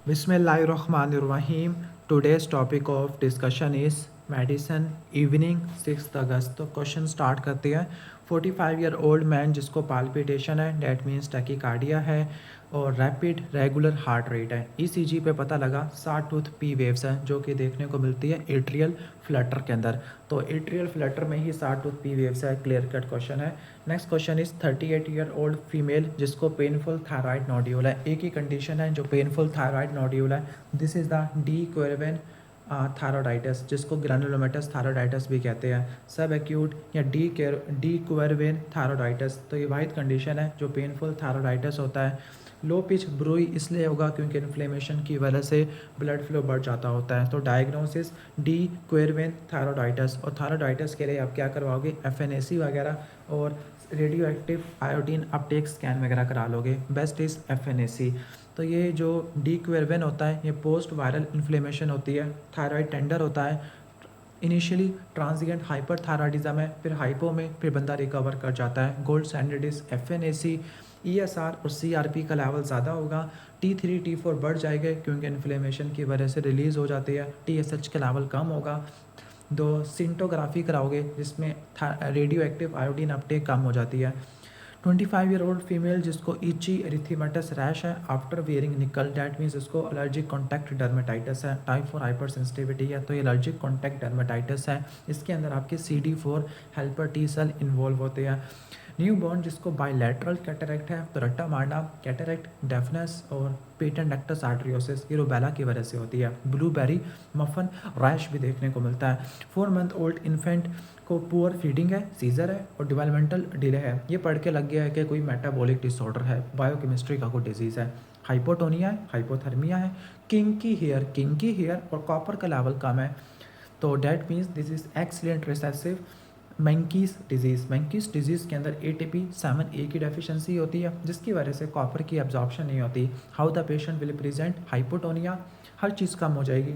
बिस्मिल्लाहिर्रहमानिर्रहीम। Today's topic of discussion is medicine evening 6 August. तो question start करते हैं। 45 ईयर ओल्ड मैन जिसको पाल्पिटेशन है, डैट मीन्स टैकीकार्डिया है और रैपिड रेगुलर हार्ट रेट है। ईसीजी पे पता लगा 60 टूथ पी वेव्स है जो कि देखने को मिलती है एट्रियल फ्लटर के अंदर। तो एट्रियल फ्लटर में ही 60 टूथ पी वेव्स है। क्लियर कट क्वेश्चन है। Next question is 38 year old female जिसको पेनफुल थायराइड नोड्यूल है। एक ही कंडीशन है जो पेनफुल थायराइड नोड्यूल है। This is the de Quervain thyroiditis जिसको ग्रैनुलोमेटस थायरोडाइटिस भी कहते हैं। सब एक्यूट या डी क्वेरवेन थायरोडाइटिस। तो ये वाहिद कंडीशन है जो पेनफुल थायरोडाइटिस होता है। लो पिच ब्रूई इसलिए होगा क्योंकि इन्फ्लेमेशन की वजह से ब्लड फ्लो बढ़ जाता होता है। तो डायग्नोसिस डी क्वेरवेन थायरोडाइटिस। और थायरोडाइटिस के लिए आप क्या करवाओगे, एफएनएसी वगैरह और radio active iodine Uptake scan वगैरह करा लोगे। Best is FNAC. तो ये जो डी क्वेरवेन होता है ये पोस्ट वायरल इन्फ्लेमेशन होती है। थायराइड टेंडर होता है। इनिशियली ट्रांजिएंट हाइपर थायराइडिज्म है, फिर हाइपो में फिर बंदा रिकवर कर जाता है। Gold standard is FNAC. ESR और सीआरपी का लेवल ज़्यादा होगा। T3 T4 बढ़ जाएंगे क्योंकि इन्फ्लेमेशन की वजह से रिलीज़ हो जाती है। TSH का लेवल कम होगा। दो सिंटोग्राफी कराओगे जिसमें रेडियो एक्टिव आयोडीन अपटेक कम हो जाती है। 25 ईयर ओल्ड फीमेल जिसको इची एरिथेमेटस रैश है आफ्टर वेयरिंग निकल, डैट मीन्स इसको एलर्जिक कॉन्टैक्ट डर्मेटाइटिस है। टाइप 4 हाइपर सेंसिटिविटी है। तो ये एलर्जिक कॉन्टैक्ट डर्मेटाइटिस है। इसके अंदर आपके CD4 helper T cell involve होते हैं। न्यू बॉर्न जिसको बायलैटरल कैटरेक्ट है, तो रट्टा मारना, कैटरेक्ट, डेफनेस और पेटेंट डक्टस आर्ट्रियोसिस ये रूबेला की वजह से होती है। ब्लूबेरी मफन रैश भी देखने को मिलता है। 4 मंथ ओल्ड इन्फेंट को पुअर फीडिंग है, सीजर है और डेवलपमेंटल डिले है। ये पढ़ के लग गया है कि कोई मेटाबॉलिक डिसऑर्डर है, बायोकेमिस्ट्री का कोई डिजीज़ है। हाइपोटोनिया है, हाइपोथर्मिया है, किंकी हेयर और कॉपर का लेवल कम है। तो that means this is X-linked recessive Menkes disease के अंदर ATP7A की डेफिशिएंसी होती है जिसकी वजह से कॉपर की एब्जॉर्प्शन नहीं होती। How the patient will present, hypotonia, हर चीज़ कम हो जाएगी,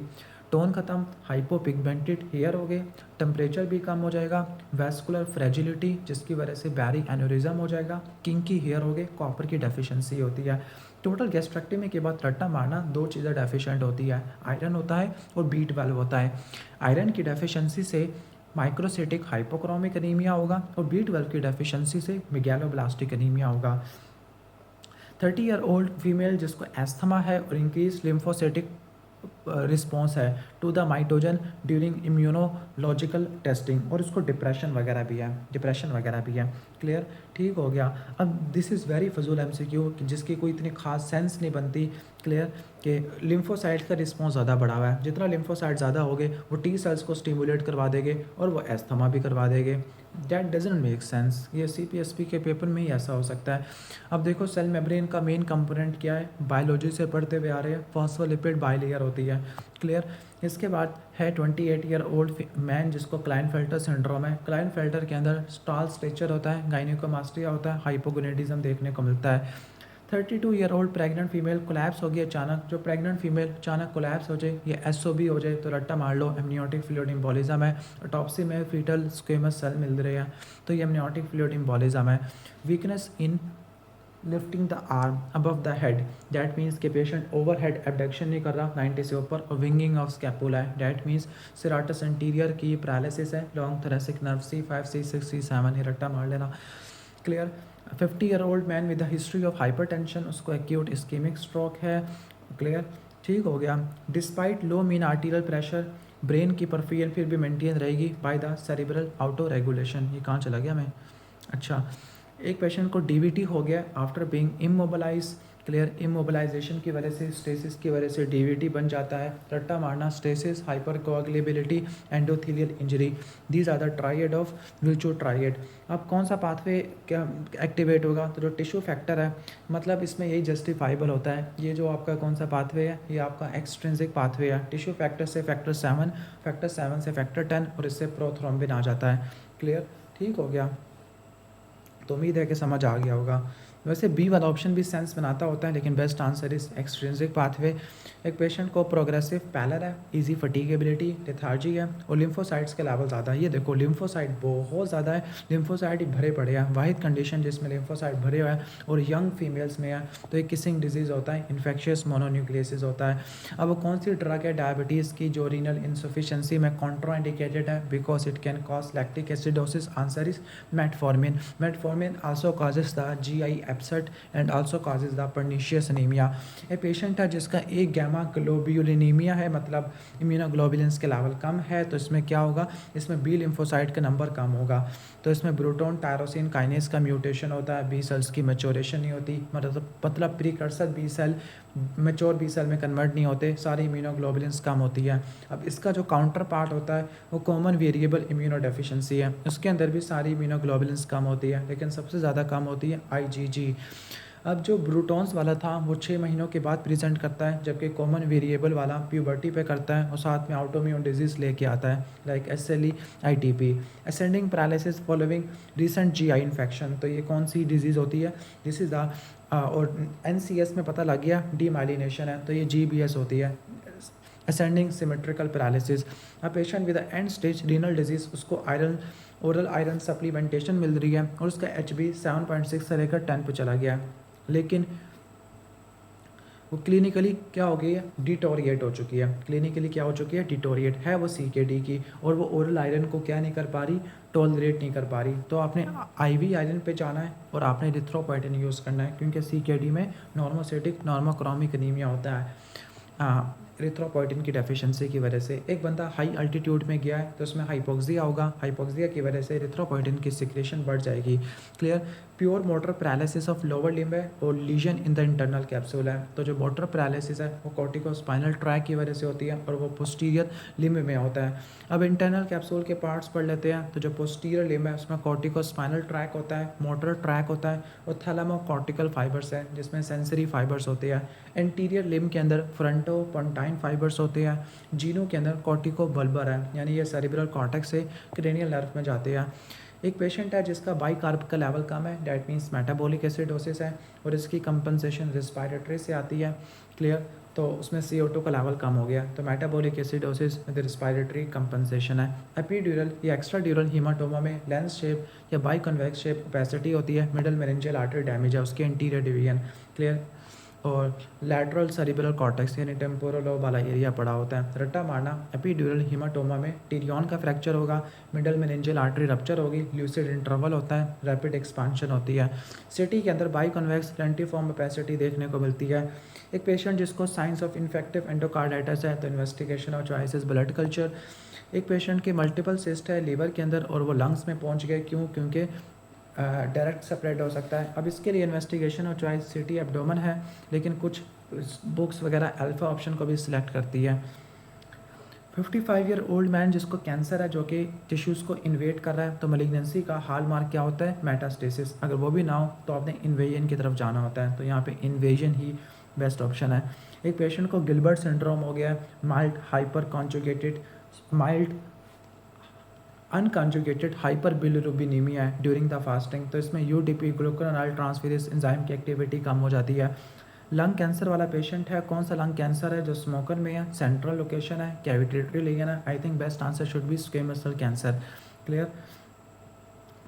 टोन ख़त्म, हाइपोपिगमेंटेड हेयर हो गए, टेम्परेचर भी कम हो जाएगा, वैस्कुलर फ्रेजिलिटी जिसकी वजह से बैरी एन्यूरिज्म हो जाएगा, किंकी हेयर हो गए, कॉपर की डेफिशिएंसी होती है। टोटल गैस्ट्रेक्टमी के बाद रट्टा मारना, दो चीज़ें डेफिशिएंट होती है, आयरन होता है और B12 होता है। आयरन की डेफिशिएंसी से माइक्रोसिटिक हाइपोक्रोमिक एनीमिया होगा और B12 की डेफिशिएंसी से मेगैलोब्लास्टिक एनीमिया होगा। 30 ईयर ओल्ड फीमेल जिसको एस्थमा है और इंक्रीज लिम्फोसिटिक रिस्पॉन्स है to the mitogen during immunological testing और उसको डिप्रेशन वगैरह भी है। क्लियर, ठीक हो गया। अब दिस इज़ वेरी फजूल MCQ जिसकी कोई इतनी खास सेंस नहीं बनती। क्लियर कि लिम्फोसाइट का रिस्पॉन्स ज़्यादा बढ़ा हुआ है, जितना लिम्फोसाइट ज़्यादा हो गए वो T सेल्स को स्टिमुलेट करवा देंगे और वो एस्थमा भी करवा देंगे। That doesn't make sense. ये CPSP के पेपर में ही ऐसा हो सकता है। अब देखो सेल मेम्ब्रेन का मेन कंपोनेंट क्या है, बायोलॉजी से पढ़ते हुए आ रहे हैं, फॉस्फोलिपिड बाइलेयर होती है। क्लियर। इसके बाद है 28 ईयर ओल्ड मैन जिसको क्लाइनफेल्टर सिंड्रोम है। क्लाइनफेल्टर के अंदर स्टाल स्ट्रेचर होता है, गाइनिकोमास्टिया होता है, हाइपोगोनेडिज्म देखने को मिलता है। 32 year old pregnant female collapse होगी अचानक। जो प्रेग्नेंट फीमेल अचानक कोलैप्स हो जाए, ये SOB हो जाए तो रट्टा मार लो, एमनियोटिक फ्लूइड एम्बोलिज्म है। ऑटोप्सी में फीटल स्क्वेमस सेल मिल रहे हैं तो ये एमनियोटिक फ्लूइड एम्बोलिज्म है। Weakness in lifting the arm above the head, that means के पेशेंट ओवर हेड एबडक्शन नहीं कर रहा 90 से ऊपर, और विंगिंग ऑफ स्कैपुला है, डैट मीन्स सिराटस एंटीरियर की पैरालिसिस है। Long thoracic nerve C5 C6 C7 ही रट्टा मार लेना। Clear. 50 year old man with the history of hypertension, उसको एक्यूट इस्केमिक स्ट्रोक है। क्लियर, ठीक हो गया। डिस्पाइट लो मीन आर्टीरियल प्रेशर, ब्रेन की परफियर फिर भी मेंटेन रहेगी by the cerebral auto regulation. ये कहाँ चला गया मैं, अच्छा। एक पेशेंट को DVT हो गया after being immobilise. Clear, immobilisation की वजह से, स्टेसिस की वजह से DVT बन जाता है। रट्टा मारना, stasis, hyper coagulability, endothelial injury, these are the triad of Virchow triad. अब कौन सा पाथवे क्या एक्टिवेट होगा, तो जो टिश्यू फैक्टर है, मतलब इसमें यही जस्टिफाइबल होता है। ये जो आपका कौन सा पाथवे है, ये आपका एक्सट्रिंसिक पाथवे है। टिश्यू फैक्टर से फैक्टर 7, फैक्टर 7 से फैक्टर 10 और इससे प्रोथ्रोम्बिन आ जाता है। क्लियर, ठीक हो गया। तो उम्मीद है कि समझ आ गया होगा। वैसे B वाला ऑप्शन भी सेंस बनाता होता है लेकिन best answer is extrinsic pathway. एक पेशेंट को प्रोग्रेसिव पैलर है, इजी फटीगेबिलिटी, लेथार्जी है और लिम्फोसाइट्स के लेवल ज़्यादा है। ये देखो लिम्फोसाइट बहुत ज़्यादा है, लिम्फोसाइट ही भरे पड़े हैं। वाहिद कंडीशन जिसमें लिम्फोसाइट भरे हुए हैं और यंग फीमेल्स में है तो एक किसिंग डिजीज़ होता है, इन्फेक्शियस मोनोन्यूक्लियोसिस होता है। अब वो कौन सी ड्रग है डायबिटीज़ की जो रीनल इंसफिशिएंसी में कॉन्ट्राइंडिकेटेड है because it can cause lactic acidosis? Answer is metformin. Metformin also causes the GI upset and also causes the pernicious anaemia. A patient है जिसका एक गैमा ग्लोब्यूलिनीमिया है, मतलब इम्यूनोग्लोबुलिन्स के लेवल कम है, तो इसमें क्या होगा, इसमें बी लिम्फोसाइट का नंबर कम होगा। तो इसमें ब्रूटोन टायरोसिन काइनेस का म्यूटेशन होता है, बी सेल्स की मैच्योरेशन नहीं होती, मतलब precursor B cell mature B cell में कन्वर्ट नहीं होते, सारी इम्यूनोग्लोबुलिन्स कम होती है। अब इसका जो काउंटर पार्ट होता है वो कॉमन वेरिएबल इम्यूनोडेफिशिएंसी है, उसके अंदर भी सारी इम्यूनोग्लोबुलिन्स कम होती है, लेकिन सबसे ज़्यादा कम होती है IgG। अब जो ब्रूटॉन्स वाला था वो 6 महीनों के बाद प्रेजेंट करता है, जबकि कॉमन वेरिएबल वाला प्यूबर्टी पे करता है और साथ में ऑटोइम्यून डिजीज़ लेके आता है like SLE ITP। Ascending paralysis following recent GI infection, तो ये कौन सी डिजीज़ होती है? दिस इज़ द और NCS में पता लग गया डीमाइलिनेशन है, तो ये GBS होती है, ascending symmetrical paralysis. A patient with and stage renal disease, उसको आयरन ओरल आयरन सप्लीमेंटेशन मिल रही है और उसका HB 7.6 से लेकर 10 पे चला गया है, लेकिन वो क्लिनिकली क्या हो गई है, डिटोरिएट हो चुकी है। क्लिनिकली क्या हो चुकी है, डिटोरिएट है वो CKD की, और वो ओरल आयरन को क्या नहीं कर पा रही, टॉलरेट नहीं कर पा रही। तो आपने IV आयरन पे जाना है और आपने इरिथ्रोपोएटिन यूज़ करना है, क्योंकि CKD में नॉर्मोसिटिक नॉर्मोक्रोमिक एनीमिया होता है इरिथ्रोपोएटिन की डेफिशिएंसी की वजह से। एक बंदा हाई अल्टीट्यूड में गया है तो उसमें हाइपोक्सिया होगा, हाइपोक्सिया की वजह से इरिथ्रोपोएटिन की सिक्रेशन बढ़ जाएगी। Clear. Pure motor paralysis of lower limb है और lesion in the internal capsule है। तो जो मोटर पैरालिसिस है वो कॉर्टिकोस्पाइनल ट्रैक की वजह से होती है और वो पोस्टीरियर लिम्ब में होता है। अब इंटरनल कैप्सूल के पार्ट्स पढ़ लेते हैं। तो जो पोस्टीरियर लिम्ब है उसमें कॉर्टिकोस्पाइनल ट्रैक होता है, मोटर ट्रैक होता है और थैलेमोकॉर्टिकल फाइबर्स है जिसमें सेंसरी फाइबर्स होते हैं। एंटीरियर लिम्ब के अंदर फ्रंटो पोंटाइन फाइबर्स होते हैं। जीनों के अंदर कॉर्टिको बल्बर है, यानी ये सेरिब्रल कॉर्टेक्स से क्रेनियल नर्व में जाते हैं। एक पेशेंट है जिसका बाइकार्ब का लेवल कम है, डैट मीन्स मेटाबॉलिक एसिडोसिस है और इसकी कंपनसेशन रेस्पिरेटरी से आती है। क्लियर। तो उसमें CO2 का लेवल कम हो गया, तो metabolic acidosis with respiratory compensation है। एपीड्यूरल या एक्स्ट्रा ड्यूरल हीमाटोमा में लेंस शेप या बाइकन्वेक्स शेप ओपेसिटी होती है। मिडल मेनिंजियल आर्टरी डैमेज है, उसके इंटीरियर डिवीजन। क्लियर। और लैटरल सेरिब्रल कॉर्टेक्स यानी टेम्पोरल लोब वाला एरिया पड़ा होता है। रट्टा मारना, एपीड्यूरल हीमाटोमा में टिरियन का फ्रैक्चर होगा, मिडल मेनिंजियल आर्टरी रप्चर होगी, ल्यूसिड इंटरवल होता है, रैपिड एक्सपांशन होती है। सिटी के अंदर बाइकन्वेक्स लेंटिफॉर्म ओपेसिटी देखने को मिलती है। एक पेशेंट जिसको साइंस ऑफ इन्फेक्टिव एंडोकार्डाइटिस है तो investigation of choice is blood culture. एक पेशेंट के मल्टीपल सिस्ट है लीवर के अंदर और वो लंग्स में पहुंच गए, क्यों? क्योंकि डायरेक्ट स्प्रेड हो सकता है। अब इसके लिए इन्वेस्टिगेशन और चॉइस CT एब्डोमेन है, लेकिन कुछ बुक्स वगैरह अल्फा ऑप्शन को भी सिलेक्ट करती है। 55 ईयर ओल्ड मैन जिसको कैंसर है जो कि टिश्यूज़ को इन्वेट कर रहा है, तो मलिग्नेंसी का हाल मार्क क्या होता है? मेटास्टेसिस। अगर वो भी ना हो तो आपने इन्वेजन की तरफ जाना होता है, तो यहाँ पे इन्वेजन ही बेस्ट ऑप्शन है। एक पेशेंट को गिलबर्ट सिंड्रोम हो गया है, mild hyper conjugated mild unconjugated hyperbilirubinaemia है ड्यूरिंग द फास्टिंग, तो इसमें UDP ग्लूकोनाइल ट्रांसफेरेज एंजाइम की एक्टिविटी कम हो जाती है। लंग कैंसर वाला पेशेंट है, कौन सा लंग कैंसर है? जो स्मोकर में है, सेंट्रल लोकेशन है, कैविटेटरी लीजन है। I think best answer should be squamous cell cancer. Clear.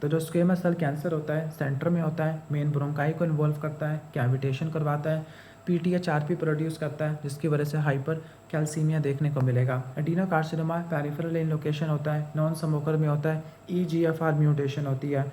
तो जो स्क्वेमस सेल कैंसर होता है सेंटर में होता है, मेन ब्रोंकाई को इन्वॉल्व करता है, कैविटेशन करवाता है, PTH-RP प्रोड्यूस करता है जिसकी वजह से हाइपर कैल्सीमिया देखने को मिलेगा। एडिनोकार्सिनोमा पेरिफेरल इन लोकेशन होता है, नॉन स्मोकर में होता है, EGFR म्यूटेशन होती है।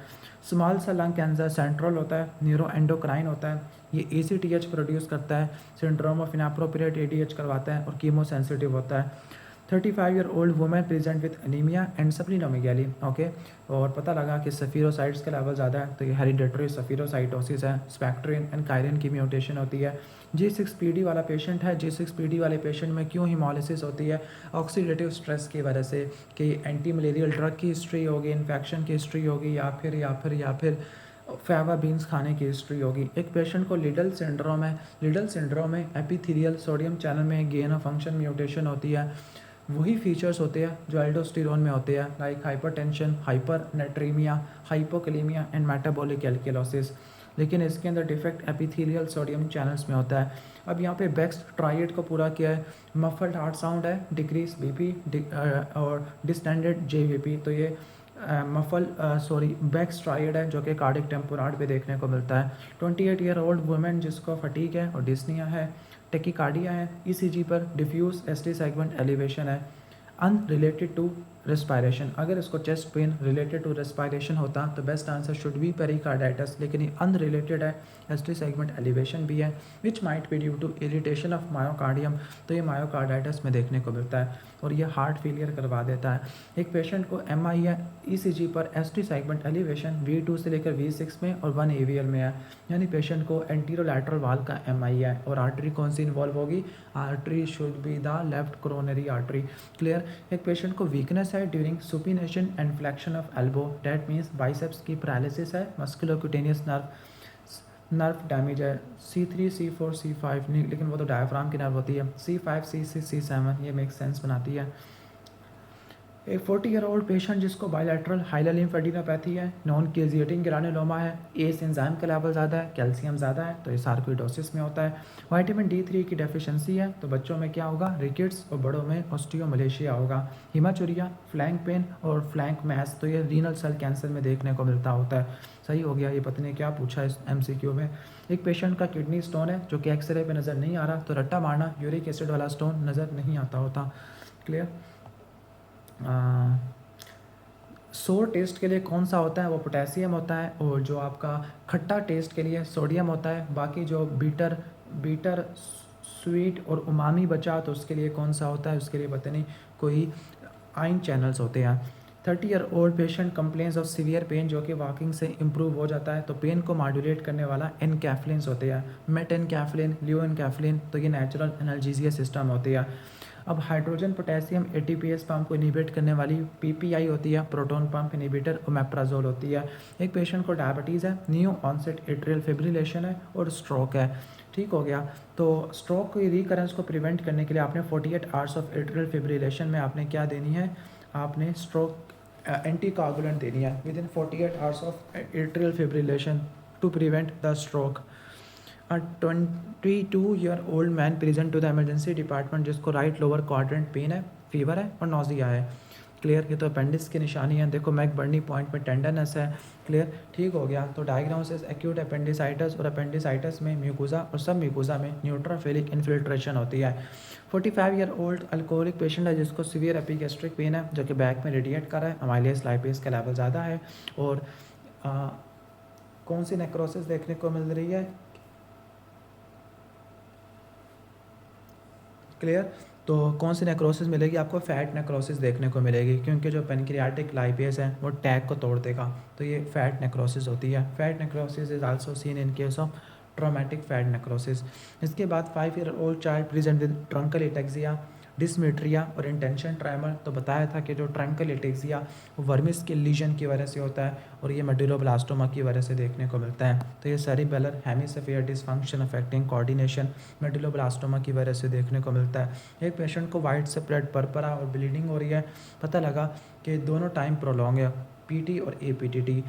Small cell lung cancer central होता है, न्यूरो एंडोक्राइन होता है, ये ACTH प्रोड्यूस करता है, सिंड्रोम ऑफ इनएप्रोप्रिएट ADH करवाता है और कीमो सेंसिटिव होता है। 35 year old women present with anaemia and splenomegaly. Okay, और पता लगा कि सफीरोसाइट्स का लेवल ज़्यादा है, तो ये हेरिडेटरी सफीरोसाइटोसिस है। स्पेक्ट्रिन एंड कायरिन की म्यूटेशन होती है। G6PD वाला पेशेंट है, G6PD वाले पेशेंट में क्यों हिमोलिसिस होती है? ऑक्सीडेटिव स्ट्रेस की वजह से, कि एंटी मलेरियल ड्रग की हिस्ट्री होगी, इन्फेक्शन की हिस्ट्री होगी, या फिर फैवा बीन्स खाने की हिस्ट्री होगी। एक पेशेंट को लिडल सिंड्रोम है, लिडल सिंड्रोम में एपिथेलियल सोडियम चैनल में गेन ऑफ फंक्शन म्यूटेशन होती है। वही फीचर्स होते हैं जो एल्डोस्टेरोन में होते हैं, like hypertension, hyper natraemia, hypokalaemia and metabolic alkalosis. लेकिन इसके अंदर डिफेक्ट एपिथेलियल सोडियम चैनल्स में होता है। अब यहाँ पे बेक्स ट्राइड को पूरा किया है, मफल्ड हार्ट साउंड है, डिक्रीज बीपी और डिस्टेंडेड जेवीपी। तो ये बेक्स ट्राइड है जो कि कार्डिक टेम्पोराड पे देखने को मिलता है। 28 ईयर ओल्ड वुमेन जिसको फटीक है और डिस्निया है, टेकिकार्डिया है, ईसीजी पर डिफ्यूज एसटी सेगमेंट एलिवेशन है, अनरिलेटेड टू रेस्पायरेशन। अगर इसको chest pain related to respiration होता तो best answer should be pericarditis, लेकिन ये अनरिलेटेड है, एसटी सेगमेंट एलिवेशन भी है, which might be due to irritation of myocardium. तो ये मायोकार्डाइटिस में देखने को मिलता है और ये हार्ट फेलियर करवा देता है। एक पेशेंट को एमआई है, ईसीजी पर एसटी सेगमेंट एलिवेशन V2 से लेकर V6 में और 1 AVL में है, यानी पेशेंट को एंटीरोलैटरल वाल का एमआई है। और आर्टरी कौन सी इन्वॉल्व होगी? Artery should be the left coronary artery. Clear. एक पेशेंट को वीकनेस है during supination and flexion of elbow, that means biceps की पैरालिसिस है, मस्कुलोक्यूटेनियस नर्व डैमेज है, C3 C4 C5 नहीं, लेकिन वो तो डायफ्राम की नर्व होती है, C5 C6 C7 ये मेक सेंस बनाती है। एक 40 ईयर ओल्ड पेशेंट जिसको बायलैटरल हाइलर लिम्फेडिनोपैथी है, नॉन केजिएटिंग ग्रानुलोमा है, एस एंजाइम का लेवल ज़्यादा है, कैल्शियम ज़्यादा है, तो ये सार्कोइडोसिस में होता है। विटामिन D3 की डेफिशिएंसी है, तो बच्चों में क्या होगा? रिकेट्स, और बड़ों में ऑस्टियोमलेशिया होगा। हिमाचुरिया, फ्लैंक पेन और फ्लैंक मैस, तो ये रीनल सेल कैंसर में देखने को मिलता होता है। सही हो गया। ये पता नहीं क्या पूछा इस MCQ में। एक पेशेंट का किडनी स्टोन है जो कि एक्सरे पे नज़र नहीं आ रहा, तो रट्टा मारना यूरिक एसिड वाला स्टोन नज़र नहीं आता होता। क्लियर। सोर टेस्ट के लिए कौन सा होता है? वो पोटेशियम होता है, और जो आपका खट्टा टेस्ट के लिए सोडियम होता है। बाकी जो बीटर स्वीट और उमामी बचा तो उसके लिए कौन सा होता है? उसके लिए पता नहीं, कोई आयन चैनल्स होते हैं। 30 year old patient complains of severe pain जो कि वॉकिंग से इंप्रूव हो जाता है, तो पेन को मॉड्यूलेट करने वाला एनकैफ्लिन्स होते हैं, मेट एनकैफ्लिन, लियो एनकैफ्लिन, तो ये नेचुरल एनाल्जेसिया सिस्टम होती है। अब हाइड्रोजन पोटेशियम ATPase पंप को इनिबिट करने वाली PPI होती है, प्रोटॉन पंप इनिबिटर, ओमेप्राजोल होती है। एक पेशेंट को डायबिटीज़ है, न्यू ऑनसेट एट्रियल फिब्रिलेशन है और स्ट्रोक है। ठीक हो गया। तो स्ट्रोक की रिकरेंस को प्रिवेंट करने के लिए आपने 48 आवर्स ऑफ एट्रियल फिब्रिलेशन में आपने क्या देनी है? आपने स्ट्रोक एंटीकोगुलेंट देनी है within 48 hours of atrial fibrillation to prevent the stroke. 22 year old man present to the emergency department जिसको राइट लोअर क्वाड्रेंट पेन है, फीवर है और नोजिया है। क्लियर। ये तो अपेंडिक्स की निशानी है, देखो मैक बर्नी पॉइंट में टेंडरनेस है। क्लियर। ठीक हो गया। तो डायग्नोसिस एक्यूट अपेंडिसाइटिस, और अपेंडिसाइटिस में म्यूकोजा और सब म्यूकोजा में न्यूट्रोफिलिक इन्फिल्ट्रेशन होती है। 45 ईयर ओल्ड अल्कोहलिक पेशेंट है जिसको सीवियर एपिगैस्ट्रिक पेन है जो कि बैक में रेडिएट कर रहा है, अमाइलेज लाइपेज का लेवल ज़्यादा है। और कौन सी नेक्रोसिस देखने को मिल रही है? क्लियर। तो कौन सी नेक्रोसिस मिलेगी आपको? फैट नेक्रोसिस देखने को मिलेगी, क्योंकि जो पेनक्रियाटिक लाइपेज है वो टैग को तोड़ देगा, तो ये फैट नेक्रोसिस होती है। Fat necrosis is also seen in case of traumatic fat necrosis. इसके बाद 5 year old child present with truncal ataxia, dysmetria और इंटेंशन ट्राइमर। तो बताया था कि जो ट्रंकल एटेक्सिया वो वर्मिस के लीजन की वजह से होता है, और ये मेडुलोब्लास्टोमा की वजह से देखने को मिलता है। तो ये cerebellar hemisphere dysfunction affecting coordination medulloblastoma की वजह से देखने को मिलता है। एक पेशेंट को वाइड स्प्रेड परपरा और ब्लीडिंग हो रही है, पता लगा कि दोनों टाइम प्रोलॉन्ग है, PT और APTT,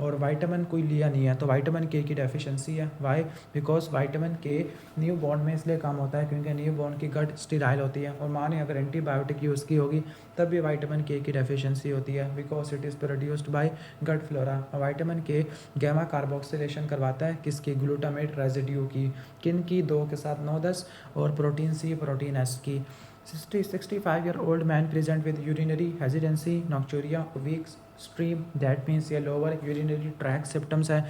और विटामिन कोई लिया नहीं है, तो विटामिन K की डेफिशिएंसी है। Why? Because vitamin K newborn में इसलिए कम होता है क्योंकि न्यू बॉर्न की गट स्टेराइल होती है, और माँ ने अगर एंटीबायोटिक यूज़ की होगी तब भी विटामिन K की डेफिशिएंसी होती है, because it is produced by gut flora. Vitamin K gamma carboxylation करवाता है किसकी? ग्लूटामेट रेजिड्यू की। किन की? 2 के साथ 9-10, और प्रोटीन C, प्रोटीन S की। 65 year old man present with urinary hesitancy, nocturia, weak stream, that means ये लोअर यूरिनरी ट्रैक सिम्टम्स है।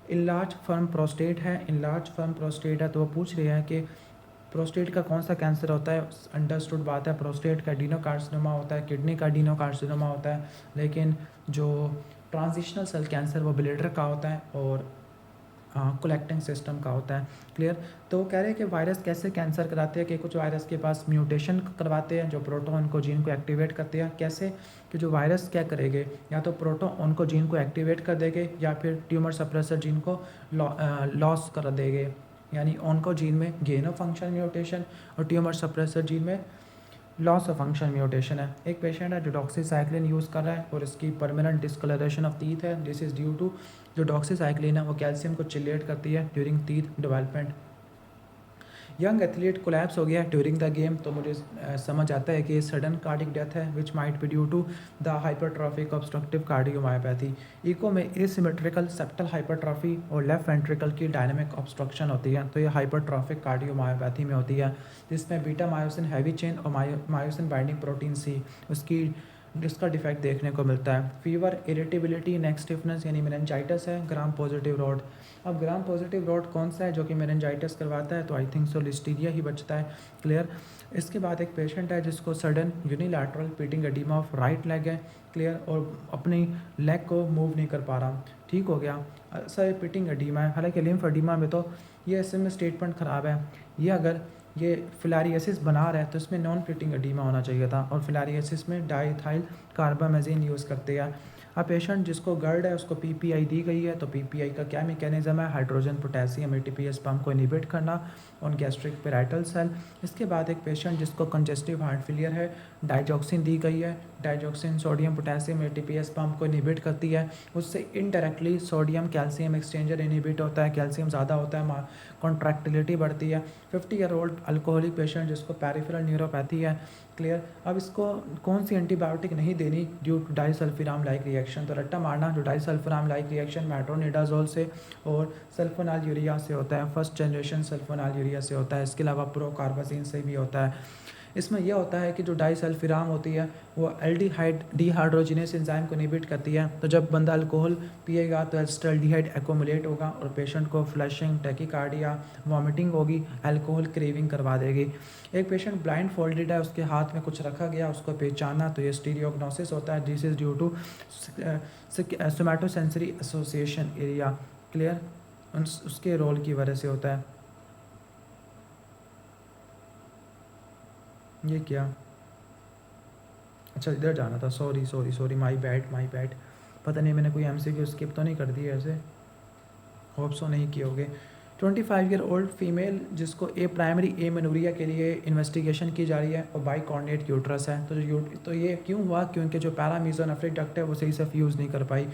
इनलार्ज फर्म प्रोस्टेट है, इनलार्ज फर्म प्रोस्टेट है, तो वो पूछ रहे हैं कि प्रोस्टेट का कौन सा कैंसर होता है? अंडरस्टूड बात है, प्रोस्टेट का एडिनोकार्सिनोमा होता है, किडनी का एडिनोकार्सिनोमा होता है, लेकिन जो ट्रांजिशनल सेल कैंसर वो ब्लैडर का होता है और कलेक्टिंग सिस्टम का होता है। क्लियर। तो वो कह रहे हैं कि वायरस कैसे कैंसर कराते हैं, कि कुछ वायरस के पास म्यूटेशन करवाते हैं जो प्रोटोन को जीन को एक्टिवेट करते हैं। कैसे? कि जो वायरस क्या करेंगे, या तो प्रोटोन को जीन को एक्टिवेट कर देंगे, या फिर ट्यूमर सप्रेसर जीन को लॉस कर देंगे, यानी ऑनको जीन में गेन ऑफ फंक्शन म्यूटेशन और ट्यूमर सप्रेसर जीन में लॉस ऑफ फंक्शन म्यूटेशन है। एक पेशेंट है जो डॉक्सीसाइक्लिन यूज़ कर रहा है और इसकी परमानेंट डिस्कलरेशन ऑफ टीथ है। दिस इज़ ड्यू टू जो डॉक्सीसाइक्लिन है वो कैल्शियम को चिलेट करती है during teeth development. Young athlete collapse हो गया ड्यूरिंग द गेम, तो मुझे समझ आता है कि सडन कार्डिक डेथ है which might be due to the hypertrophic obstructive cardiomyopathy. Echo में एसिमेट्रिकल सेप्टल हाइपरट्रॉफी और लेफ्ट वेंट्रिकल की डायनेमिक ऑब्स्ट्रक्शन होती है, तो ये हाइपरट्रॉफिक कार्डियोमायोपैथी में होती है, जिसमें बीटा मायोसिन हैवी चेन और मायोसिन बाइंडिंग प्रोटीन सी उसकी जिसका डिफेक्ट देखने को मिलता है। फीवर, इरिटेबिलिटी, नेक स्टिफनेस यानी मेनिंजाइटिस है। ग्राम पॉजिटिव रॉड, अब ग्राम पॉजिटिव रॉड कौन सा है जो कि मेनिंजाइटिस करवाता है, तो आई थिंक सो लिस्टीरिया ही बचता है। क्लियर। इसके बाद एक पेशेंट है जिसको sudden unilateral pitting oedema of right leg है। क्लियर, और अपनी लेग को मूव नहीं कर पा रहा। ठीक हो गया, सर पिटिंग एडिमा है। हालांकि लिम्फ एडिमा में तो ये ऐसे में स्टेटमेंट ख़राब है, ये अगर ये फिलारियसिस बना रहा है तो इसमें नॉन फिटिंग एडिमा होना चाहिए था, और फिलारियसिस में डाईथाइल कार्बामेजिन यूज़ करते हैं। अब पेशेंट जिसको गर्ड है उसको पीपीआई दी गई है, तो पीपीआई का क्या मैकेनिज्म है, हाइड्रोजन पोटेशियम एटीपीएस पंप को इनिबिट करना ऑन गैस्ट्रिक पेराइटल सेल। इसके बाद एक पेशेंट जिसको कंजेस्टिव हार्ट फेलियर है, डाइजॉक्सिन दी गई है। Digoxin sodium potassium ATPase pump को इनिबिट करती है, उससे indirectly sodium calcium exchanger inhibit होता है, कैल्शियम ज़्यादा होता है, कॉन्ट्रैक्टिलिटी बढ़ती है। 50 ईयर ओल्ड अल्कोहलिक पेशेंट जिसको पेरिफेरल न्यूरोपैथी है। क्लियर। अब इसको कौन सी एंटीबायोटिक नहीं देनी due to disulfiram like reaction, तो रट्टा मारना जो डाइसल्फिराम लाइक रिएक्शन मेट्रोनिडाजोल से और सल्फोनाल यूरिया से होता है, फर्स्ट जनरेशन सल्फोनाल यूरिया से होता है। इसके अलावा प्रोकार्बाजिन से भी होता है। इसमें यह होता है कि जो डाइसल्फिराम होती है वो एल्डिहाइड डिहाइड्रोजिनेस एंजाइम को इनहिबिट करती है, तो जब बंदा अल्कोहल पिएगा तो एस्टल्डिहाइड एक्यूमुलेट होगा और पेशेंट को फ्लशिंग, टैकीकार्डिया, वॉमिटिंग होगी, अल्कोहल क्रेविंग करवा देगी। एक पेशेंट ब्लाइंड फोल्डेड है, उसके हाथ में कुछ रखा गया, उसको पहचाना, तो ये स्टीरियोग्नोसिस होता है। This is due to somatosensory association area. Clear, उसके रोल की वजह से होता है। ये क्या, अच्छा इधर जाना था, sorry sorry sorry, my bad. पता नहीं मैंने कोई एमसीक्यू स्किप तो नहीं कर दी ऐसे, होप सो नहीं किए होगे। 25 ईयर ओल्ड फीमेल जिसको प्राइमरी एमेनोरिया के लिए इन्वेस्टिगेशन की जा रही है और बाई कॉर्डिनेट यूट्रस है, तो ये क्यों हुआ, क्योंकि जो पैरामीजोनेफ्रिक डक्ट है वो सही से फ्यूज़ नहीं कर पाई।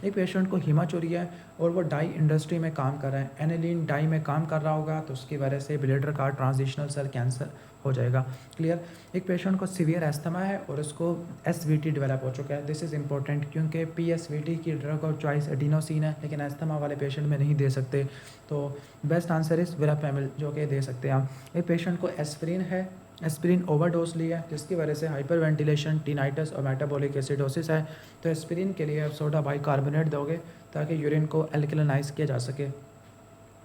एक पेशेंट को हिमाचोरिया है और वो डाई इंडस्ट्री में काम कर रहा है, एनिलीन डाई में काम कर रहा होगा, तो उसकी वजह से ब्लेडर का ट्रांजिशनल सेल कैंसर हो जाएगा। क्लियर। एक पेशेंट को सीवियर एस्थमा है और उसको एसवीटी डेवलप हो चुका है। दिस इज़ इंपॉर्टेंट क्योंकि पीएसवीटी की ड्रग ऑफ चॉइस एडिनोसिन है, लेकिन एस्थमा वाले पेशेंट में नहीं दे सकते, तो बेस्ट आंसर इज़ वेरापेमिल जो कि दे सकते हैं आप। एक पेशेंट को एस्पिरिन है, एस्पिरिन ओवरडोज लिया है जिसकी वजह से हाइपर वेंटिलेशन, टिनाइटस और मेटाबॉलिक एसिडोसिस है, तो एस्पिरिन के लिए आप सोडा बाइकार्बोनेट दोगे ताकि यूरिन को एल्कलाइज किया जा सके।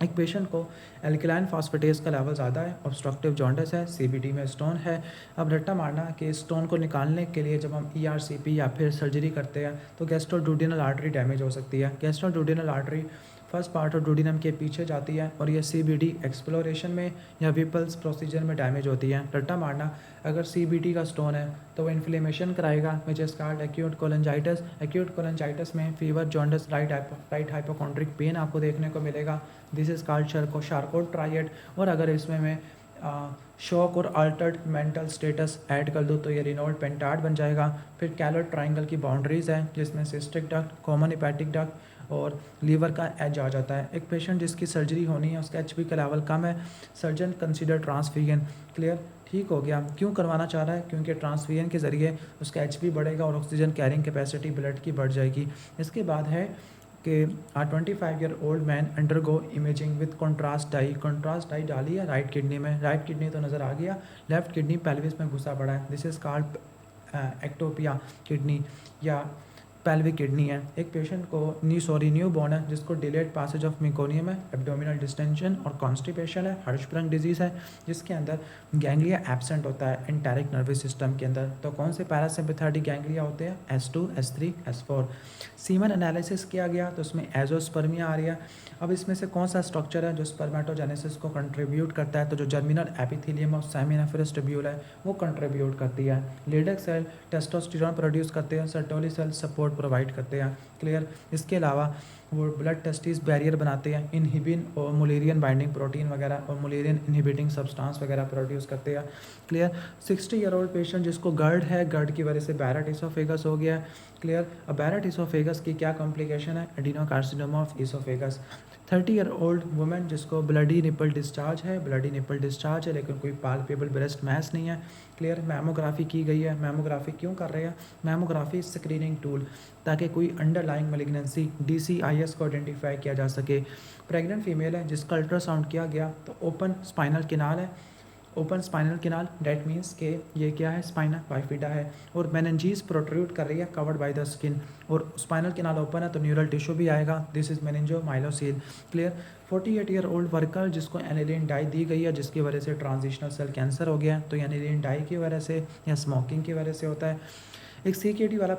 एक पेशेंट को एल्कलाइन फॉस्फेटेज का लेवल ज़्यादा है, ऑब्स्ट्रक्टिव जॉन्डिस है, सीबीडी में स्टोन है। अब रट्टा मारना कि स्टोन को निकालने के लिए जब हम ईआरसीपी या फिर सर्जरी करते हैं तो गैस्ट्रोड्यूडेनल आर्टरी डैमेज हो सकती है। गैस्ट्रोड्यूडेनल आर्टरी फर्स्ट पार्ट ऑफ डूडिनम के पीछे जाती है और ये सीबीडी एक्सप्लोरेशन में या विपल्स प्रोसीजर में डैमेज होती है। रट्टा मारना, अगर सीबीडी का स्टोन है तो वो इन्फ्लेमेशन कराएगा which is called acute cholangitis. Acute cholangitis में fever, jaundice, right hypochondriac pain आपको देखने को मिलेगा। This is called Charcot triad. और अगर इसमें मैं शॉक और अल्टर्ड मेंटल स्टेटस ऐड कर दूँ तो ये रिनोल्ड पेंटार्ड बन जाएगा। फिर कैलर ट्राइंगल की बाउंड्रीज है जिसमें cystic duct, common hepatic duct और लीवर का एज आ जाता है। एक पेशेंट जिसकी सर्जरी होनी है उसका एचपी का लेवल कम है, सर्जन कंसीडर ट्रांसफ्यूजन। क्लियर, ठीक हो गया। क्यों करवाना चाह रहा है, क्योंकि ट्रांसफ्यूजन के ज़रिए उसका एचपी बढ़ेगा और ऑक्सीजन कैरिंग कैपेसिटी ब्लड की बढ़ जाएगी। इसके बाद है कि 25 year old man undergo imaging with contrast die डाली है राइट किडनी में। राइट किडनी तो नज़र आ गया, लेफ्ट किडनी पेल्विस में घुसा पड़ा है। This is called ectopia kidney या पेल्विक किडनी है। एक पेशेंट को न्यू बॉर्न है जिसको डिलेड पासेज ऑफ मिकोनियम है, एब्डोमिनल डिस्टेंशन और कॉन्स्टिपेशन है, हर्शस्प्रंग डिजीज़ है जिसके अंदर गैंग्लिया एब्सेंट होता है एंटेरिक नर्वस सिस्टम के अंदर। तो कौन से पैरासिम्पैथेटिक गैंग्लिया होते हैं, S2, S3, S4। Semen analysis किया गया तो उसमें एजोस्पर्मिया आ रही है। अब इसमें से कौन सा स्ट्रक्चर है जो स्पर्मेटोजेनेसिस को कंट्रीब्यूट करता है, तो जो germinal epithelium of seminiferous tubule है वो कंट्रीब्यूट करती है। लेडक सेल टेस्टोस्टेरोन प्रोड्यूस करते हैं, Sertoli cell support support provide करते हैं। क्लियर। इसके अलावा वो ब्लड टेस्टिस बैरियर बनाते हैं, इनहिबिन और मुलेरियन बाइंडिंग प्रोटीन वगैरह और मुलेरियन इनहिबिटिंग सब्सटेंस वगैरह प्रोड्यूस करते हैं। क्लियर। 60 ईयर ओल्ड पेशेंट जिसको गर्ड है, गर्ड की वजह से बैरेट इसोफेगस हो गया। क्लियर। अब बैरेट इसोफेगस की क्या कॉम्प्लिकेशन है? Adenocarcinoma of oesophagus. 30 year old women जिसको ब्लडी निपल डिस्चार्ज है, ब्लडी निपल डिस्चार्ज है लेकिन कोई पाल्पेबल ब्रेस्ट मैस नहीं है। क्लियर। मैमोग्राफी की गई है। मैमोग्राफी क्यों कर रहे हैं? मैमोग्राफी स्क्रीनिंग टूल, ताकि कोई अंडरलाइंग मैलिग्नेंसी DCIS को आइडेंटिफाई किया जा सके। प्रेग्नेंट फीमेल है जिसका अल्ट्रासाउंड किया गया तो ओपन स्पाइनल किनाल है। Open spinal canal that means के ये क्या है? स्पाइना बाइफिडा है और मेनिंजीज प्रोट्रूड कर रही है कवर्ड बाय द स्किन, और स्पाइनल किनाल ओपन है तो न्यूरल टिश्यू भी आएगा। This is meningomyelocele. Clear. 48 year old worker जिसको एनिलीन डाई दी गई है जिसकी वजह से ट्रांजिशनल सेल कैंसर हो गया, तो एनिलीन डाई की वजह से या स्मोकिंग की वजह से होता है। एक CKD वाला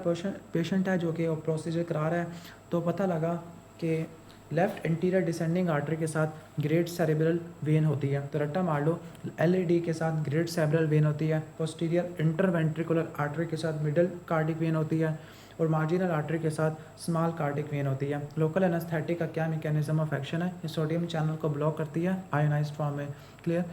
पेशेंट है जो कि प्रोसीजर करा रहा है, तो पता लगा कि लेफ्ट एंटीरियर डिसेंडिंग आर्टरी के साथ ग्रेट सेरेब्रल वेन होती है, तो रट्टा मार लो। LAD के साथ ग्रेट सेरेब्रल वेन होती है, पोस्टीरियर इंटरवेंट्रिकुलर आर्टरी के साथ मिडल कार्डिक वेन होती है और मार्जिनल आर्टरी के साथ स्मॉल कार्डिक वेन होती है। लोकल एनेस्थेटिक का क्या मैकेनिज्म ऑफ एक्शन है? ये सोडियम चैनल को ब्लॉक करती है आयोनाइज्ड फॉर्म में। क्लियर।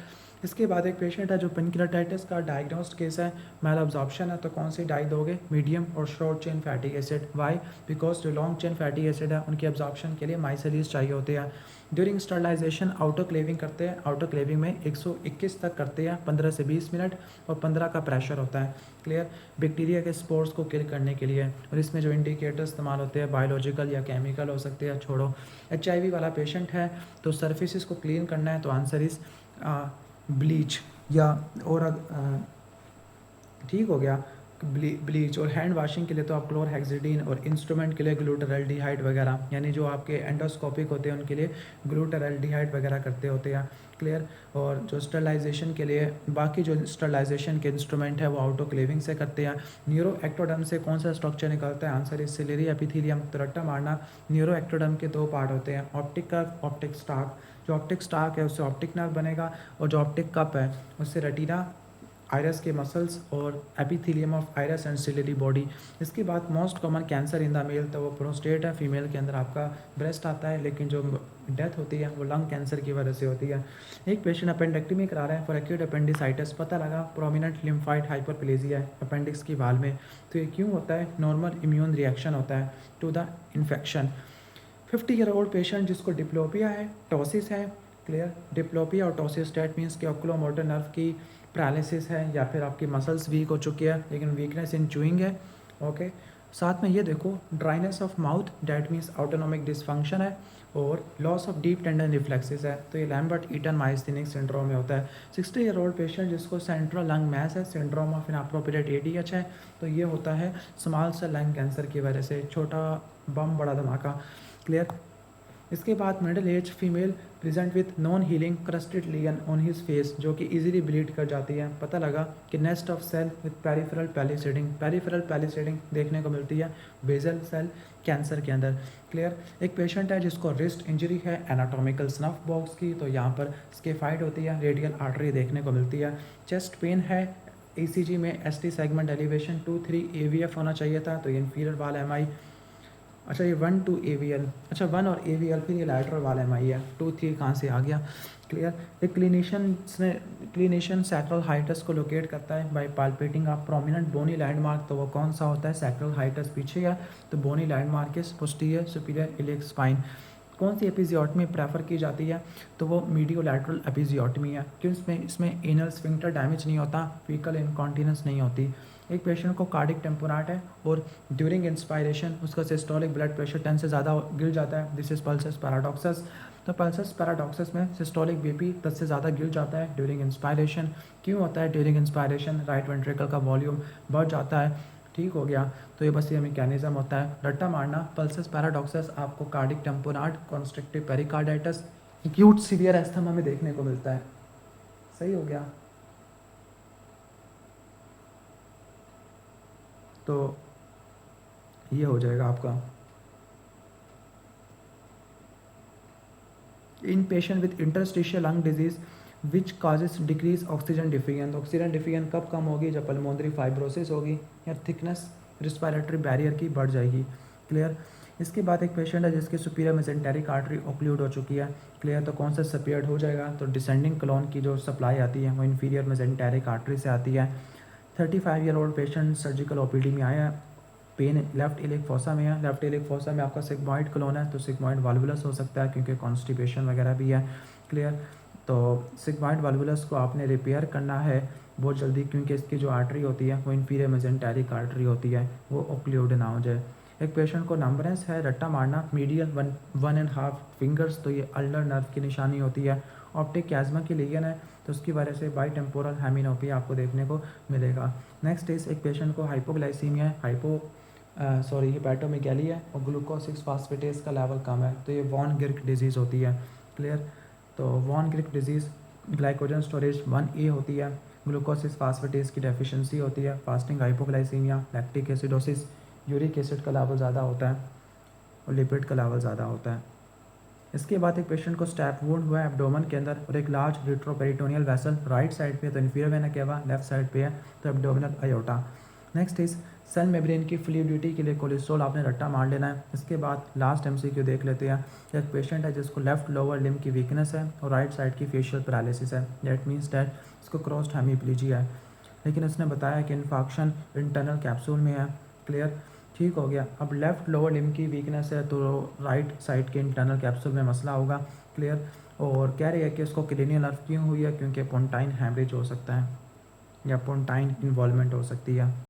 इसके बाद एक पेशेंट है जो पेनक्रेटाइटिस का डायग्नोस्ड केस है, मैल अब्जॉर्प्शन है, तो कौन सी डाई दोगे? मीडियम और short chain fatty acid. Why? Because जो लॉन्ग चेन फैटी एसिड है उनकी अब्जॉर्प्शन के लिए माइसेलिस चाहिए होते हैं। ड्यूरिंग स्टरलाइजेशन आउटोक्लेविंग करते हैं, आउटोक्लेविंग में 121 तक करते हैं, 15 से 20 मिनट और 15 का प्रेशर होता है। क्लियर। बैक्टीरिया के स्पोर्स को किल करने के लिए, और इसमें जो इंडिकेटर इस्तेमाल होते हैं बायोलॉजिकल या केमिकल हो सकते हैं। छोड़ो। HIV वाला पेशेंट है तो सर्फिसेस को क्लीन करना है, तो आंसर इज ब्लीच या और ठीक हो गया ब्लीच। और हैंड वॉशिंग के लिए तो आप क्लोरहेक्सिडिन, और इंस्ट्रूमेंट के लिए ग्लूटाराल्डिहाइड वगैरह, यानी जो आपके एंडोस्कोपिक होते हैं उनके लिए ग्लूटाराल्डिहाइड वगैरह करते होते हैं। क्लियर। और जो स्टरलाइजेशन के लिए बाकी जो स्टरलाइजेशन के इंस्ट्रूमेंट है वो आउटोक्लेविंग से करते हैं। न्यूरो एक्टोडर्म से कौन सा स्ट्रक्चर निकलता है? Answer is ciliary epithelium. तो रट्टा मारना। न्यूरो एक्टोडर्म के दो पार्ट होते हैं, ऑप्टिक कर्व, ऑप्टिक स्टाक। जो ऑप्टिक स्टाक है उससे ऑप्टिक नर्व बनेगा, और जो ऑप्टिक कप है उससे रेटिना, आयरस के मसल्स और epithelium of iris and ciliary body. इसके बाद most common cancer in the male तो वो प्रोस्टेट है, फीमेल के अंदर आपका ब्रेस्ट आता है, लेकिन जो डेथ होती है वो लंग कैंसर की वजह से होती है। एक पेशेंट अपेंडेक्टमी करा रहा है फॉर एक्यूट अपेंडिसाइटिस, पता लगा प्रोमिनेंट लिम्फाइड हाइपरप्लेजिया है अपेंडिक्स की वाल में। तो ये क्यों होता है? नॉर्मल इम्यून रिएक्शन होता है to the infection. 50 year old patient जिसको डिप्लोपिया है, टोसिस है। क्लियर। डिप्लोपिया और टोसिस डेट मीन्स कि ऑक्यूलोमोटर नर्व की पैरालिसिस है या फिर आपकी मसल्स वीक हो चुकी है, लेकिन वीकनेस इन चूइंग है। ओके। साथ में ये देखो dryness of mouth that means autonomic dysfunction है, और loss of deep tendon reflexes है, तो ये लैम्बर्ट ईटन माइस्थेनिक सिंड्रोम में होता है। 60 ईयर ओल्ड पेशेंट जिसको सेंट्रल लंग मैस है, सिंड्रोम ऑफ इनअप्रोप्रिएट ADH है, तो ये होता है स्मॉल सेल लंग कैंसर की वजह से, छोटा बम बड़ा धमाका। क्लियर। इसके बाद middle age female present with non healing crusted lesion on his face, जो कि इजीली ब्लीड कर जाती है। पता लगा कि nest of cell with peripheral palisading, peripheral palisading देखने को मिलती है बेजल सेल कैंसर के अंदर। क्लियर। एक पेशेंट है जिसको रिस्ट इंजरी है एनाटॉमिकल स्नफ बॉक्स की, तो यहाँ पर स्केफाइड होती है, रेडियल आर्टरी देखने को मिलती है। चेस्ट पेन है, ECG में ST सेगमेंट एलिवेशन 2-3 AVF होना चाहिए था, तो ये इंफीरियर वाल MI। अच्छा ये 1-2 AVL, अच्छा 1 और AVL, फिर ये लैटरल वाला MI है, 2-3 कहाँ से आ गया? क्लियर। एक क्लिनिशियन सैक्रल हाइटस को लोकेट करता है by palpating of prominent bony landmark, तो वो कौन सा होता है? सैक्रल हाइटस पीछे है, तो bony landmark is posterior superior iliac spine. कौन सी एपिजियोटमी प्रेफर की जाती है? तो वो मीडियोलैटरल एपिजियोटमी है, क्यों? इसमें एनल स्फिंक्टर डैमेज नहीं होता, फीकल इनकॉन्टिनेंस नहीं होती। एक पेशेंट को कार्डिक टेम्पोराट है और ड्यूरिंग इंस्पायरेशन उसका सिस्टोलिक ब्लड प्रेशर 10 से ज़्यादा गिर जाता है, दिस इज पल्सस पैराडॉक्सस। तो पल्सस पैराडॉक्सस में सिस्टोलिक BP 10 से ज़्यादा गिर जाता है ड्यूरिंग इंस्पायरेशन। क्यों होता है ड्यूरिंग इंस्पायरेशन? राइट वेंट्रिकल का वॉल्यूम बढ़ जाता है। ठीक हो गया। तो ये बस ये मैकेनिज्म होता है। रट्टा मारना, पल्सस पैराडॉक्सस आपको cardiac tamponade, constrictive pericarditis, acute severe asthma में देखने को मिलता है। सही हो गया। तो ये हो जाएगा आपका। In patient with interstitial lung disease which causes decrease oxygen deficiency, oxygen deficiency कब कम होगी? जब पल्मोनरी फाइब्रोसिस होगी या थिकनेस रिस्पायरेटरी बैरियर की बढ़ जाएगी। क्लियर। इसके बाद एक पेशेंट है जिसकी सुपीरियर मेसेंटेरिक आर्टरी ओक्लूड हो चुकी है। क्लियर। तो कौन सा सपियर्ड हो जाएगा, तो डिसेंडिंग क्लोन की जो सप्लाई आती है वो इन्फीरियर मेसेंटेरिक आर्टरी से आती है। 35 year old patient surgical OPD में आया है, पेन लेफ्ट इलिक फोसा में है। लेफ्ट इलिक फोसा में आपका सिग्मॉइड क्लोन है, तो सिग्मॉइड वाल्वुलस हो सकता है क्योंकि कॉन्स्टिपेशन वगैरह भी है। क्लियर। तो सिग्मॉइड वाल्वुलस को आपने रिपेयर करना है बहुत जल्दी, क्योंकि इसकी जो आर्टरी होती है वो इन्फीरियर मेसेंटेरिक आर्टरी होती है, वो ओक्लूड ना हो जाए। एक पेशेंट को नंबरेंस है, रट्टा मारना, मीडियल 1.5 फिंगर्स, तो ये अल्नर नर्व की निशानी होती है। ऑप्टिक कैज़मा की लीजन है, तो उसकी वजह से बाई टेम्पोरल हेमिनोपी आपको देखने को मिलेगा। नेक्स्ट इस एक पेशेंट को हाइपोग्लाइसीमिया है, हिपैटोमेगैली है और ग्लूकोज 6 फास्फेटेज का लेवल कम है, तो ये वॉन गिर्क डिजीज़ होती है। क्लियर। तो von Gierke disease glycogen storage 1A होती है, ग्लूकोज 6 फास्फेटेज की डेफिशिएंसी होती है, fasting hypoglycaemia, lactic acidosis, uric acid का लेवल ज़्यादा होता है और लिपिड का लेवल ज़्यादा होता है। इसके बाद एक पेशेंट को स्टैप वुंड हुआ है एब्डोमन के अंदर और एक large retroperitoneal vessel right side पे, तो inferior vena cava, left side पे है तो एब्डोमिनल अयोटा। नेक्स्ट इस सेल मेम्ब्रेन की फ्लूइडिटी के लिए कोलेस्ट्रॉल आपने रट्टा मार लेना है। इसके बाद लास्ट MCQ देख लेते हैं। एक पेशेंट है जिसको लेफ्ट लोअर लिम्ब की वीकनेस है और राइट साइड की फेशियल पैरालिसिस है, दैट मीन्स दैट इसको क्रॉस्ड हेमीप्लीजिया है, लेकिन इसने बताया कि इन्फेक्शन इंटरनल कैप्सूल में है। क्लियर। ठीक हो गया। अब लेफ़्ट लोअर लिम्ब की वीकनेस है तो राइट साइड के इंटरनल कैप्सूल में मसला होगा। क्लियर। और कह रही है कि इसको क्रेनियल नर्व क्यों हुई है, क्योंकि पोंटाइन हैमरेज हो सकता है या पोंटाइन इन्वॉल्वमेंट हो सकती है।